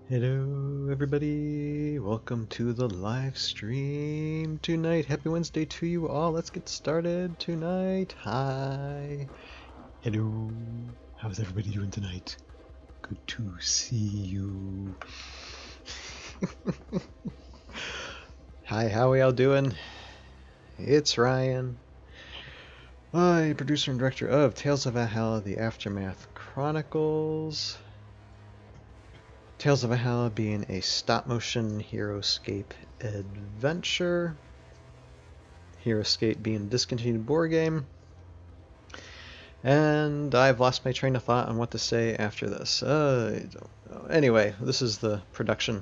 Hello everybody, welcome to the live stream tonight. Happy Wednesday to you all. Let's get started tonight. Hi. Hello. How's everybody doing tonight? Good to see you. Hi, how are y'all doing? It's Ryan. I, producer and director of Tales of Valhalla, The Aftermath Chronicles. Tales of Valhalla being a stop-motion HeroScape adventure. HeroScape being a discontinued board game. And I've lost my train of thought on what to say after this. I don't know. Anyway, this is the production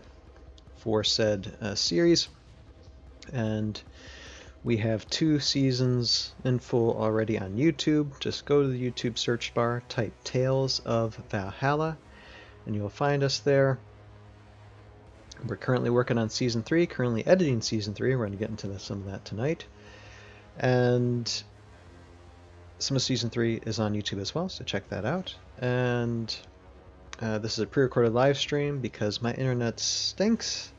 for said series. And we have 2 seasons in full already on YouTube. Just go to the YouTube search bar, type Tales of Valhalla, and you'll find us there. We're currently working on Season 3, currently editing Season 3. We're going to get into some of that tonight. And some of Season 3 is on YouTube as well, so check that out. And this is a pre-recorded live stream because my internet stinks.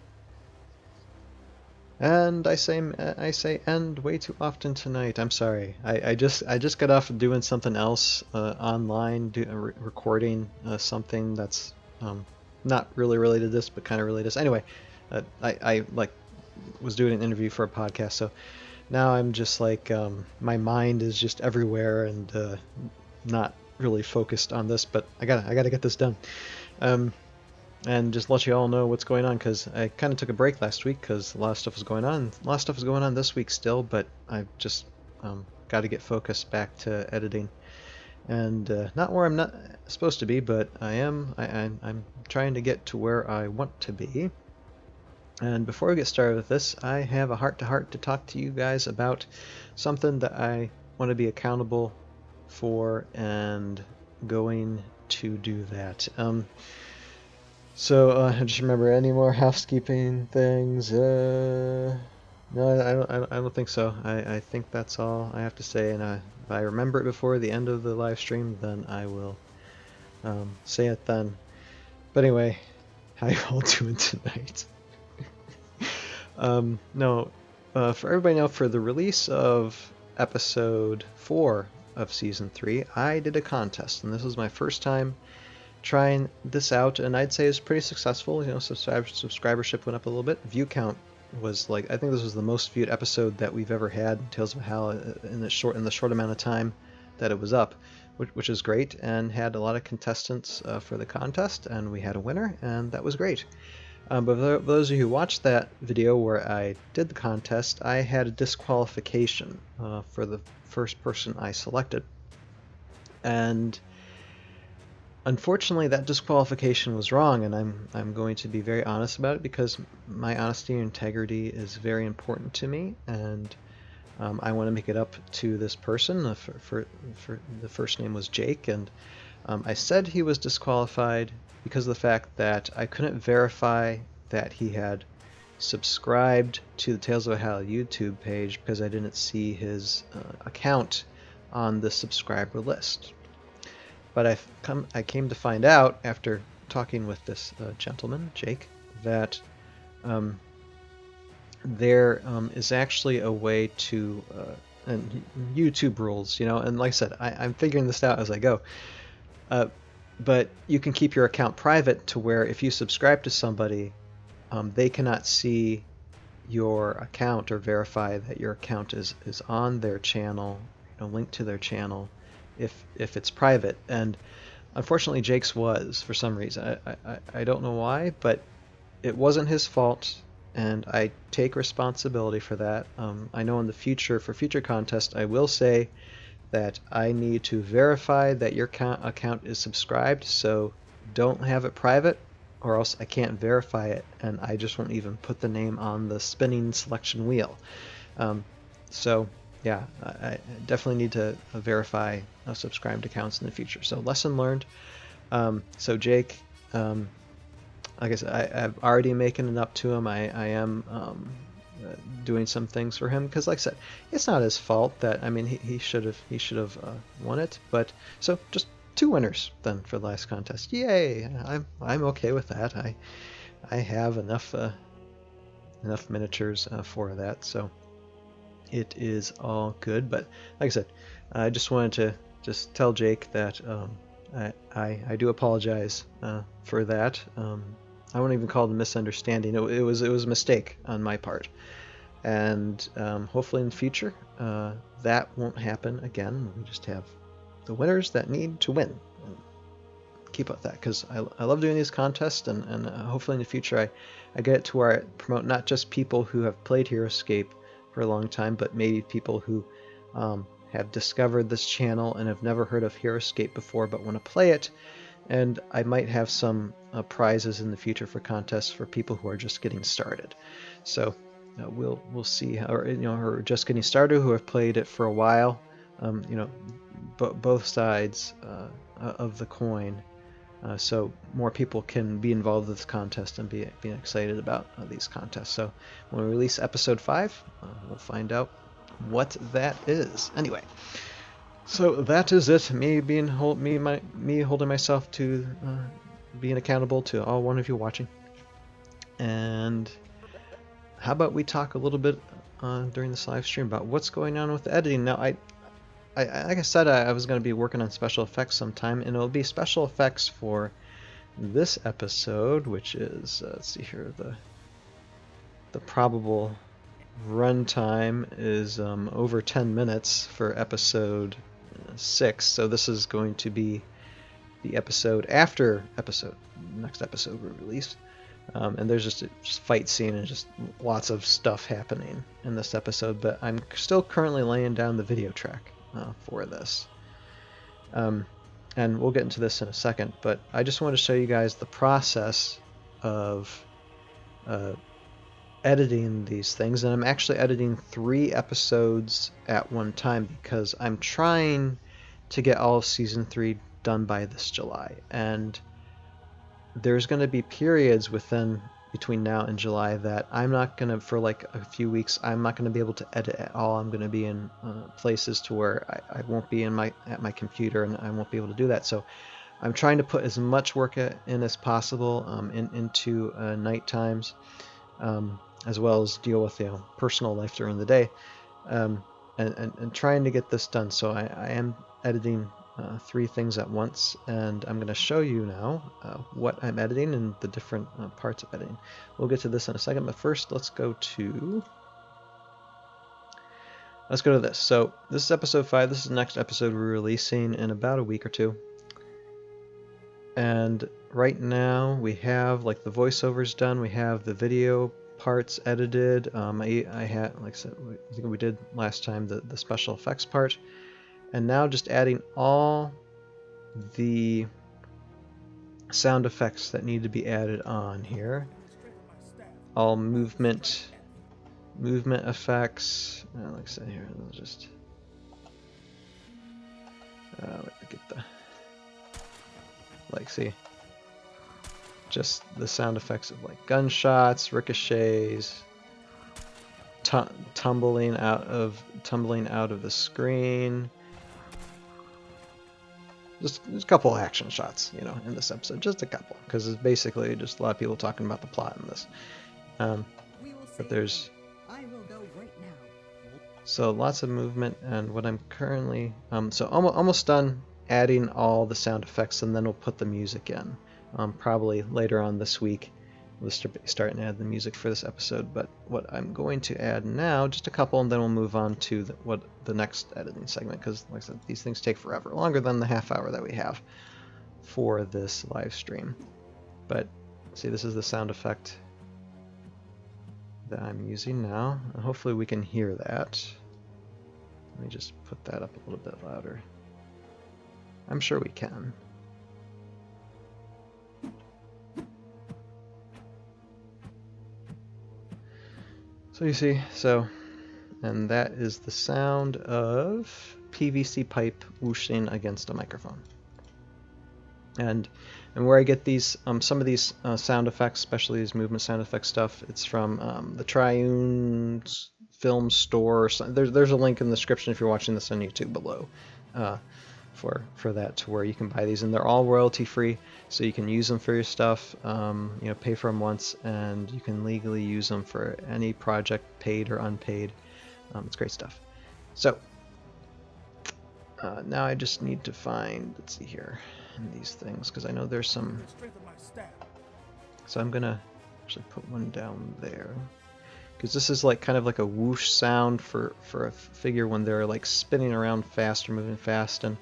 And I say "and" way too often tonight. I'm sorry. I just got off of doing something else online, recording something that's not really related to this, but kind of related to this. Anyway, I was doing an interview for a podcast, so now I'm just like my mind is just everywhere and not really focused on this. But I gotta get this done. And just let you all know what's going on, because I kind of took a break last week because a lot of stuff was going on. A lot of stuff is going on this week still, but I've just got to get focused back to editing. And not where I'm not supposed to be, but I'm trying to get to where I want to be. And before we get started with this, I have a heart-to-heart to talk to you guys about something that I want to be accountable for, and going to do that. So I just remember any more housekeeping things. No, I don't think so. I think that's all I have to say. And if I remember it before the end of the live stream, then I will say it then. But anyway, how you all doing tonight? No, for everybody now, for the release of episode 4 of season 3, I did a contest, and this was my first time trying this out, and I'd say it's pretty successful. You know, subscribership went up a little bit. View count was like, I think this was the most viewed episode that we've ever had in Tales of Valhalla in the short amount of time that it was up, which is great, and had a lot of contestants for the contest, and we had a winner, and that was great. But for those of you who watched that video where I did the contest, I had a disqualification for the first person I selected, and unfortunately, that disqualification was wrong, and I'm going to be very honest about it, because my honesty and integrity is very important to me, and I want to make it up to this person. For the first name was Jake, and I said he was disqualified because of the fact that I couldn't verify that he had subscribed to the Tales of Valhalla YouTube page, because I didn't see his account on the subscriber list. But I came to find out after talking with this gentleman, Jake, that there is actually a way to, and YouTube rules, you know, and like I said, I'm figuring this out as I go. But you can keep your account private to where if you subscribe to somebody, they cannot see your account or verify that your account is on their channel, you know, linked to their channel, if it's private. And unfortunately Jake's was, for some reason. I don't know why, but it wasn't his fault, and I take responsibility for that. I know in the future, for future contests, I will say that I need to verify that your account is subscribed, so don't have it private, or else I can't verify it, and I just won't even put the name on the spinning selection wheel. So yeah, I definitely need to verify subscribed accounts in the future. So lesson learned. So Jake, like I said, I'm already making it up to him. I am doing some things for him, because like I said, it's not his fault. That, I mean, he should have won it. But so just 2 winners then for the last contest. Yay! I'm okay with that. I have enough miniatures for that, so it is all good. But like I said, I just wanted to just tell Jake that I do apologize for that. I won't even call it a misunderstanding. It was a mistake on my part, and hopefully in the future that won't happen again. We just have the winners that need to win. And keep up that, because I love doing these contests, and hopefully in the future I get it to where I promote not just people who have played HeroScape for a long time, but maybe people who have discovered this channel and have never heard of HeroScape before but want to play it. And I might have some prizes in the future for contests for people who are just getting started. So we'll see, or who are just getting started, who have played it for a while. Both sides of the coin. So more people can be involved with this contest and be excited about these contests. So when we release episode 5, we'll find out what that is. Anyway, so that is it. Me holding myself to being accountable to all one of you watching. And how about we talk a little bit during this live stream about what's going on with the editing. Now, I like I said, I was going to be working on special effects sometime, and it'll be special effects for this episode, which is, let's see here, the probable runtime is over 10 minutes for episode 6, so this is going to be the episode after next episode we release. And there's just fight scene and just lots of stuff happening in this episode, but I'm still currently laying down the video track for this. And we'll get into this in a second, but I just want to show you guys the process of editing these things. And I'm actually editing 3 episodes at one time because I'm trying to get all of season 3 done by this July. And there's going to be periods between now and July that I'm not going to, for like a few weeks, I'm not going to be able to edit at all. I'm going to be in places to where I won't be at my computer, and I won't be able to do that. So I'm trying to put as much work in as possible into night times, as well as deal with personal life during the day, and trying to get this done. So I am editing 3 things at once, and I'm going to show you now what I'm editing and the different parts of editing. We'll get to this in a second, but first let's go to this. So this is episode 5. This is the next episode we're releasing in about a week or 2. And right now we have like the voiceovers done, we have the video parts edited. I had, like I said, I think we did last time, the special effects part. And now just adding all the sound effects that need to be added on here. All movement effects. Like I said here, I'll just get see, just the sound effects of like gunshots, ricochets, tumbling out of the screen. Just a couple action shots, in this episode. Just a couple, because it's basically just a lot of people talking about the plot in this. But there's so lots of movement, and what I'm currently so almost done adding all the sound effects, and then we'll put the music in. Probably later on this week we'll start and add the music for this episode. But what I'm going to add now, just a couple, and then we'll move on to the next editing segment, because like I said, these things take forever, longer than the half hour that we have for this live stream. But see, this is the sound effect that I'm using now, and hopefully we can hear that. Let me just put that up a little bit louder. I'm sure we can. So you see, and that is the sound of PVC pipe whooshing against a microphone. And where I get these, some of these sound effects, especially these movement sound effect stuff, it's from the Triune Film Store. There's a link in the description if you're watching this on YouTube below for that, to where you can buy these, and they're all royalty free, so you can use them for your stuff. You know, pay for them once, and you can legally use them for any project, paid or unpaid. It's great stuff. So now I just need to find, let's see here, in these things, because I know there's some. So I'm gonna actually put one down there, because this is like kind of like a whoosh sound for a figure when they're like spinning around fast or moving fast, and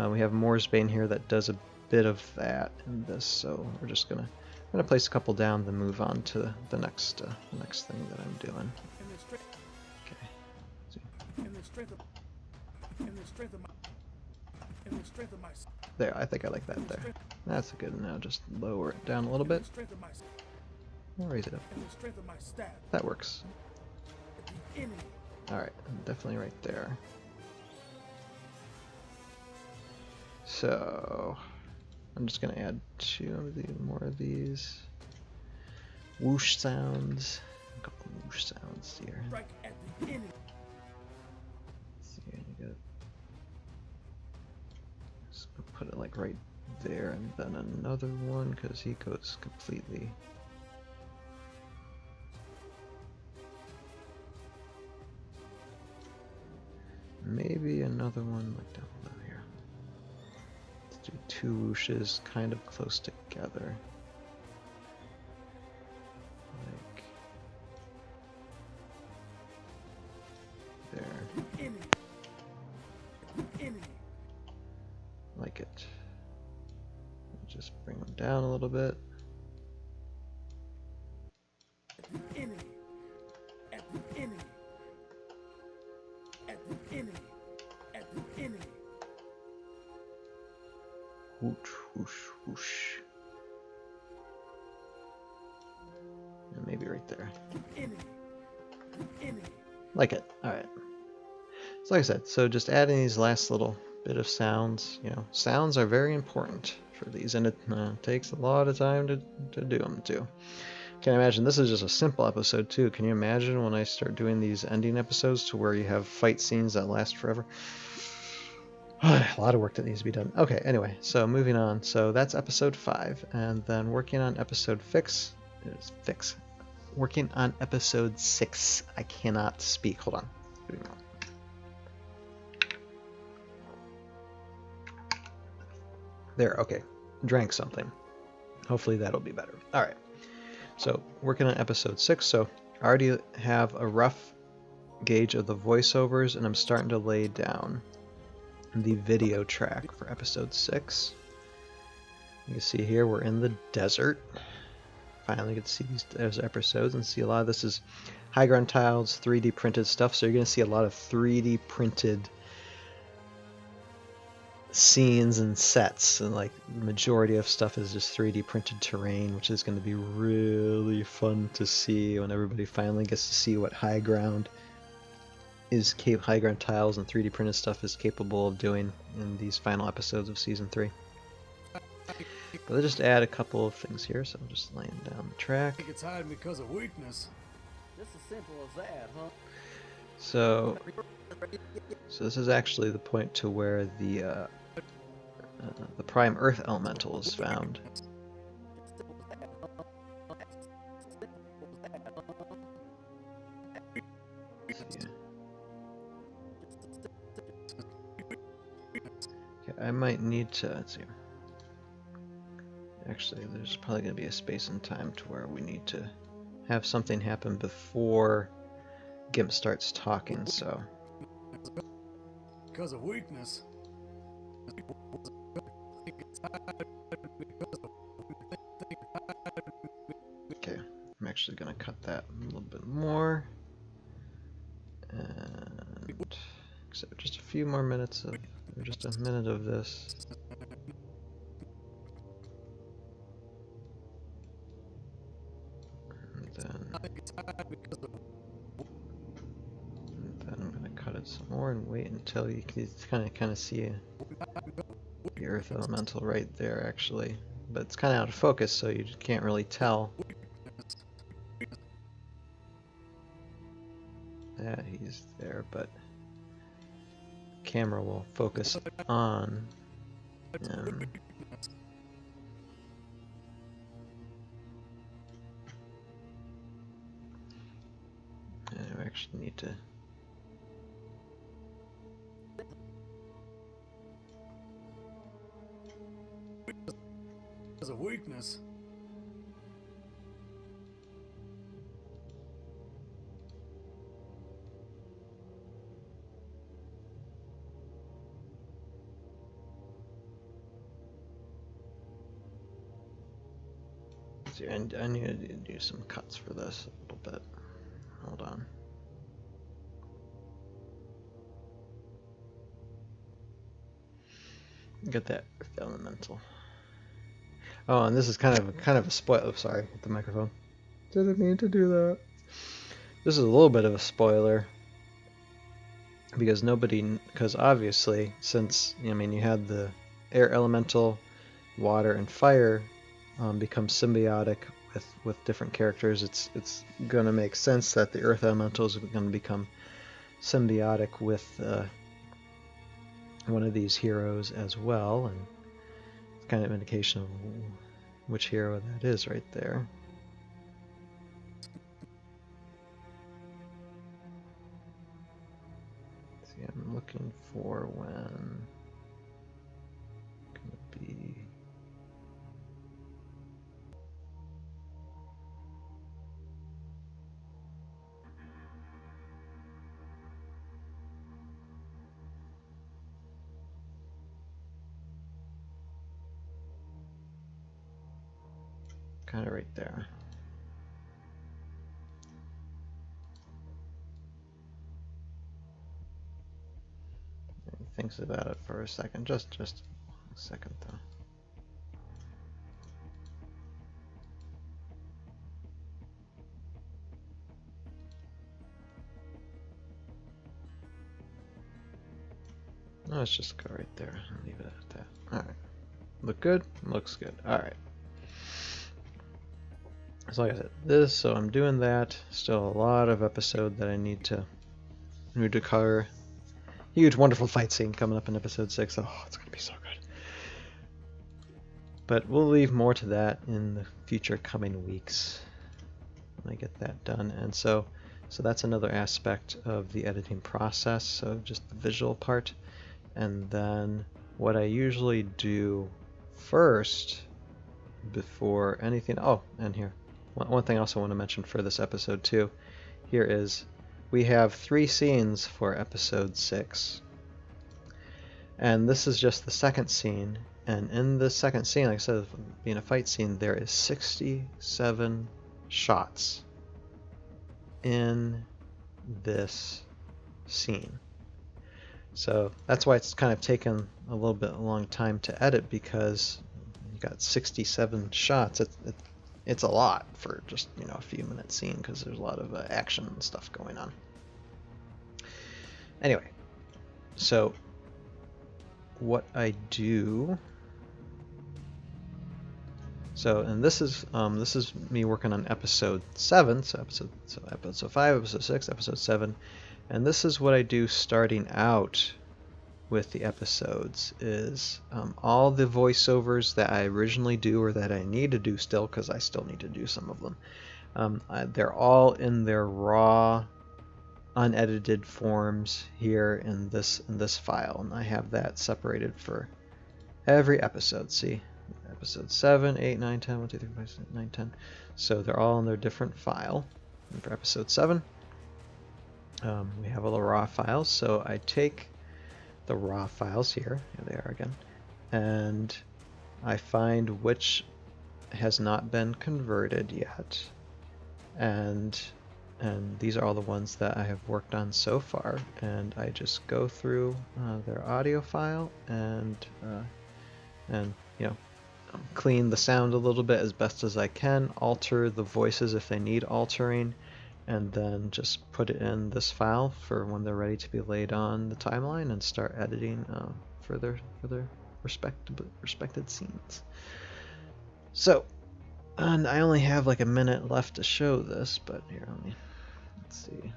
we have Moorsbane here that does a bit of that in this. So we're just gonna place a couple down, then move on to the next thing that I'm doing. There, I think I like that there. That's good. Now just lower it down a little bit. Or raise it up. That works. Alright, definitely right there. So I'm just gonna add more of these whoosh sounds. A couple whoosh sounds here. Put it like right there, and then another one, because he goes completely. Maybe another one like down below here. Let's do two whooshes kind of close together. Like there. Like it. Just bring them down a little bit. Whoosh, whoosh, whoosh. And maybe right there. Like it. Alright. So like I said, so just adding these last little bit of sounds. You know, sounds are very important for these, and it takes a lot of time to do them too. Can't imagine, this is just a simple episode too. Can you imagine when I start doing these ending episodes to where you have fight scenes that last forever? A lot of work that needs to be done. Okay, anyway, so moving on. So that's episode 5, and then working on episode 6. Working on episode 6. I cannot speak. Hold on. There, okay. Drank something. Hopefully that'll be better. Alright. So, working on episode 6. So, I already have a rough gauge of the voiceovers, and I'm starting to lay down the video track for episode 6. You can see here we're in the desert. Finally get to see these episodes and see a lot of this is high ground tiles, 3D printed stuff. So you're going to see a lot of 3D printed scenes and sets, and like the majority of stuff is just 3D printed terrain, which is going to be really fun to see when everybody finally gets to see what high ground tiles and 3D printed stuff is capable of doing in these final episodes of season 3. But I'll just add a couple of things here, so I'm just laying down the track. I think it's hiding because of weakness. Just as simple as that, huh? So this is actually the point to where the prime earth elemental is found. Okay, I might need to, let's see. Actually, there's probably going to be a space and time to where we need to have something happen before Gimp starts talking, so. Because of weakness. Okay, I'm actually going to cut that a little bit more. And except just a few more minutes of, or just a minute of this. And then I'm going to cut it some more and wait until you can kind of see the earth elemental right there actually. But it's kind of out of focus, so you just can't really tell that he's there, but camera will focus on. And I actually need to. As a weakness. See, I need to do some cuts for this a little bit. Hold on. Get that elemental. Oh, and this is kind of a spoil. Oh, sorry, with the microphone. Didn't mean to do that. This is a little bit of a spoiler because because obviously, since I mean, you had the air elemental, water, and fire become symbiotic with different characters. It's gonna make sense that the earth elemental is gonna become symbiotic with one of these heroes as well, and it's kind of an indication of which hero that is right there. See, I'm looking for when gonna be. Kind of right there. He thinks about it for a second, just a second though. No, let's just go right there and leave it at that. Alright. Look good? Looks good. Alright. So like I said, so I'm doing that. Still a lot of episode that I need to cover. Huge, wonderful fight scene coming up in episode 6. Oh, it's going to be so good. But we'll leave more to that in the future coming weeks when I get that done. And so that's another aspect of the editing process, so just the visual part. And then what I usually do first before anything, oh, and here, one thing I also want to mention for this episode too, here is we have 3 scenes for episode 6. And this is just the second scene, and in the second scene, like I said, being a fight scene, there is 67 shots in this scene. So that's why it's kind of taken a little bit long time to edit, because you got 67 shots. It's a lot for just a few minute scene, because there's a lot of action and stuff going on. Anyway, so what I do. So, and this is me working on episode 7. So episode 5, episode 6, episode 7. And this is what I do starting out with the episodes, is all the voiceovers that I originally do, or that I need to do still, because I still need to do some of them, they're all in their raw, unedited forms here in this file, and I have that separated for every episode. See, episode 7, 8, 9, 10, 1, 2, 3, 4, 5, 6, 9, 10. So they're all in their different file. And for episode 7, we have all the raw files, so I take the raw files here they are again, and I find which has not been converted yet, and these are all the ones that I have worked on so far, and I just go through their audio file and clean the sound a little bit as best as I can, alter the voices if they need altering, and then just put it in this file for when they're ready to be laid on the timeline, and start editing for their respected scenes. So, and I only have like a minute left to show this, but here, let's see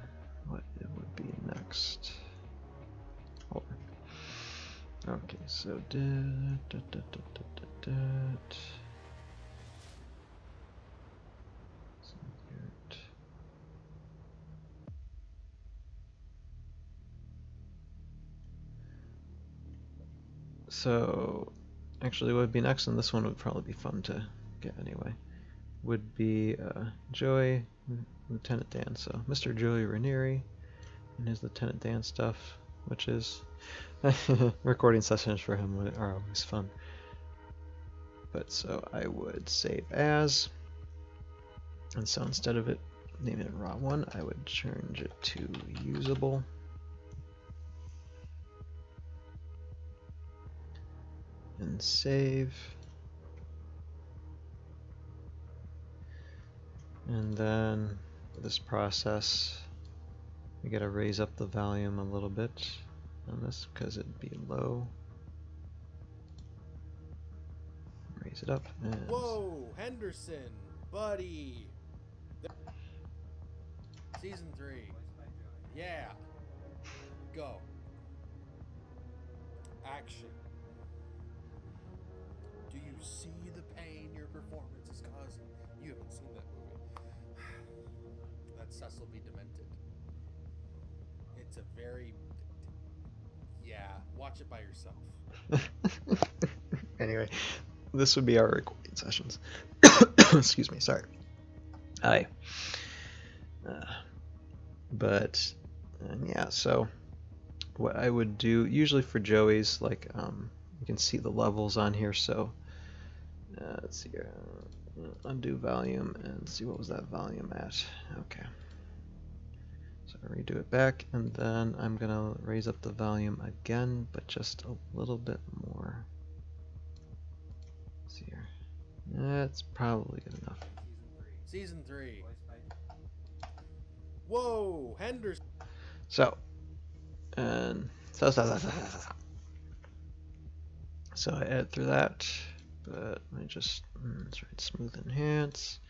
what it would be next. Hold on. Okay, so so actually what would be next, and this one would probably be fun to get anyway, would be Joey, Lieutenant Dan. So Mr. Joey Ranieri and his Lieutenant Dan stuff, which is recording sessions for him are always fun. But so I would save as, and so instead of it naming it raw 1, I would change it to usable. And save. And then this process, we gotta raise up the volume a little bit on this because it'd be low. Raise it up. And Whoa, Henderson, buddy. Season 3. Yeah. Go. Action. Do you see the pain your performance is causing? You haven't seen that movie. That Cecil be demented. It's a very... Yeah, watch it by yourself. anyway, this would be our recording sessions. Excuse me, sorry. But yeah, so what I would do usually for Joey's, like you can see the levels on here, so let's see here, undo volume and see what was that volume at. Okay, so I redo it back, and then I'm gonna raise up the volume again, but just a little bit more. Let's see here, that's probably good enough. Season 3. Whoa, Henderson. So, and so I add through that, but I just let's write smooth enhance,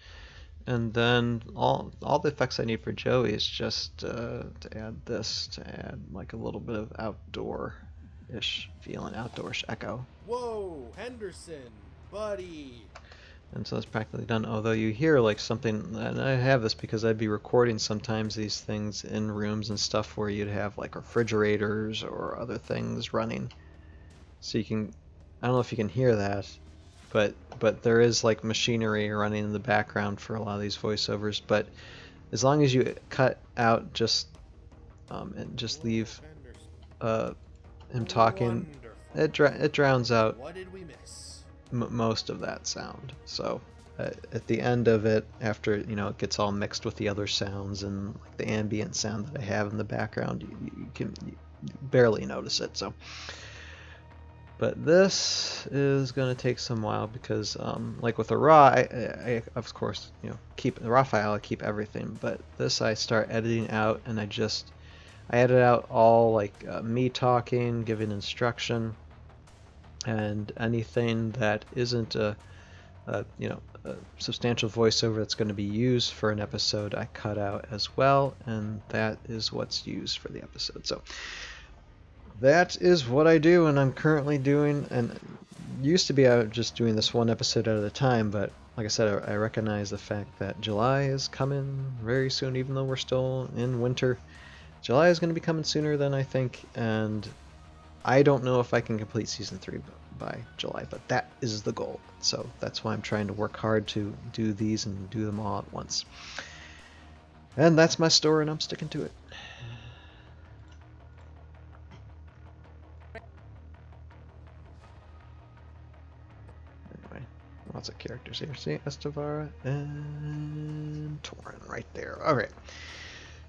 and then all the effects I need for Joey is just to add this, to add like a little bit of outdoor-ish feeling, outdoor-ish echo. Whoa, Henderson, buddy. And so it's practically done, although you hear like something, and I have this because I'd be recording sometimes these things in rooms and stuff where you'd have like refrigerators or other things running. So you can, I don't know if you can hear that, but there is like machinery running in the background for a lot of these voiceovers. But as long as you cut out just, and just leave him talking, it drowns out What did we miss? most of that sound. So at the end of it, after it gets all mixed with the other sounds and like the ambient sound that I have in the background, you barely notice it. So, but this is going to take some while because like with a raw, I of course keep the raw file, I keep everything, but this I start editing out, and I edit out all like me talking, giving instruction, and anything that isn't a substantial voiceover that's going to be used for an episode, I cut out as well, and that is what's used for the episode. So that is what I do, and I'm currently doing, and used to be just doing this one episode at a time, but like I said, I recognize the fact that July is coming very soon, even though we're still in winter. July is going to be coming sooner than I think, and I don't know if I can complete season 3 by July, but that is the goal. So that's why I'm trying to work hard to do these and do them all at once. And that's my story, and I'm sticking to it. Anyway, lots of characters here. See, Estavara and Torin right there. Alright.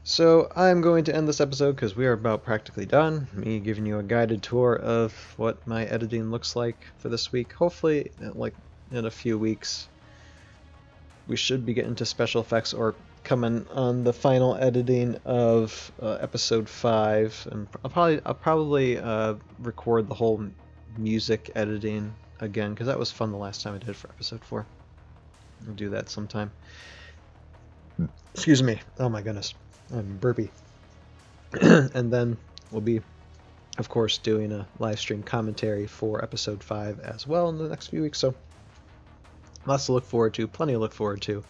So I'm going to end this episode because we are about practically done. Me giving you a guided tour of what my editing looks like for this week. Hopefully, like in a few weeks, we should be getting to special effects or coming on the final editing of episode 5. And I'll probably record the whole music editing again because that was fun the last time I did it for episode 4. I'll do that sometime. Excuse me. Oh my goodness. I'm burpy. And then we'll be of course, doing a live stream commentary for episode 5 as well in the next few weeks. So lots to look forward to, plenty to look forward to.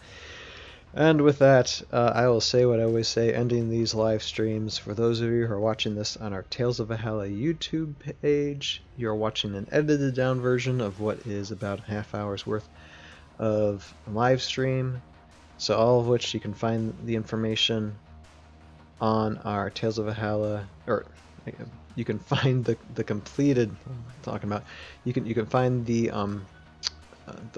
And with that, I will say what I always say, ending these live streams. For those of you who are watching this on our Tales of Valhalla YouTube page, you're watching an edited down version of what is about a half hour's worth of live stream. So all of which you can find the information on our Tales of Valhalla, or you can find the completed. What am I talking about? You can find the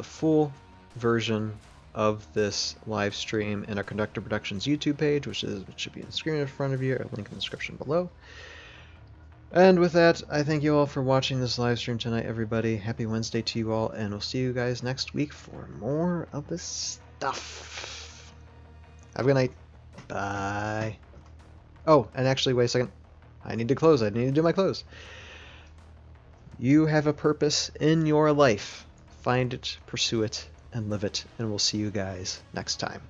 full version of this live stream in our Conductor Productions YouTube page, which should be on the screen in front of you, or link in the description below. And with that, I thank you all for watching this live stream tonight, everybody. Happy Wednesday to you all, and we'll see you guys next week for more of this stuff. Have a good night. Bye. Oh, and actually, wait a second. I need to close. I need to do my close. You have a purpose in your life. Find it, pursue it, and live it. And we'll see you guys next time.